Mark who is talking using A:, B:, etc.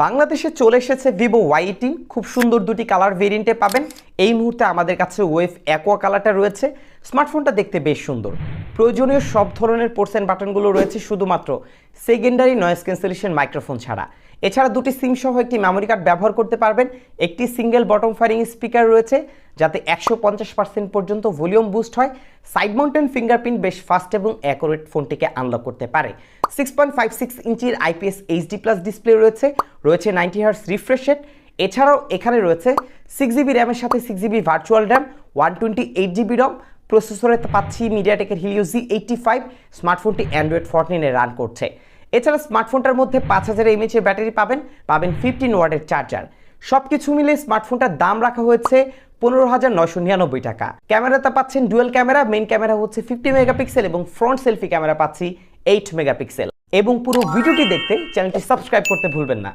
A: বাংলাদেশে চলে এসেছে ভিভো Y18 খুব সুন্দর দুটি কালার ভেরিয়েন্টে পাবেন। এই মুহূর্তে আমাদের কাছে ওয়েভ অ্যাকোয়া কালারটা রয়েছে। স্মার্টফোনটা দেখতে বেশ সুন্দর। প্রয়োজনীয় সব ধরনের পোর্টস এন্ড বাটনগুলো রয়েছে, শুধুমাত্র সেকেন্ডারি নয়েজ ক্যান্সেলেশন মাইক্রোফোন ছাড়া। এছাড়া দুটি সিম সহ একটি মেমোরি কার্ড ব্যবহার করতে পারবেন। একটি সিঙ্গেল বটম ফায়ারিং স্পিকার রয়েছে যাতে 150% পর্যন্ত ভলিউম বুস্ট হয়। সাইড মাউন্টেন ফিঙ্গারপ্রিন্ট বেশ ফাস্ট এবং অ্যাকুরেট ফোনটিকে আনলক করতে পারে। 6.56 ইঞ্চির IPS HD+ ডিসপ্লে রয়েছে 90 হার্টজ রিফ্রেশ রেট। এছাড়াও এখানে রয়েছে 6GB র্যামের সাথে 6GB ভার্চুয়াল র্যাম, 128GB রম। প্রসেসরে পাচ্ছি মিডিয়াটেকের Helio Z85। স্মার্টফোনটি অ্যান্ড্রয়েড 14 এ রান করছে। এছাড়া স্মার্টফোনটার মধ্যে 5000 mAh এর ব্যাটারি পাবেন 15 ওয়াটের চার্জার। সবকিছু মিলে স্মার্টফোনটার দাম রাখা হয়েছে 15,999 টাকা। ক্যামেরাতে পাচ্ছেন ডুয়াল ক্যামেরা, মেইন ক্যামেরা হচ্ছে 50 মেগাপিক্সেল এবং ফ্রন্ট সেলফি ক্যামেরা পাচ্ছি 8 মেগাপিক্সেল। এবং পুরো ভিডিওটি দেখতে চ্যানেলটি সাবস্ক্রাইব করতে ভুলবেন না।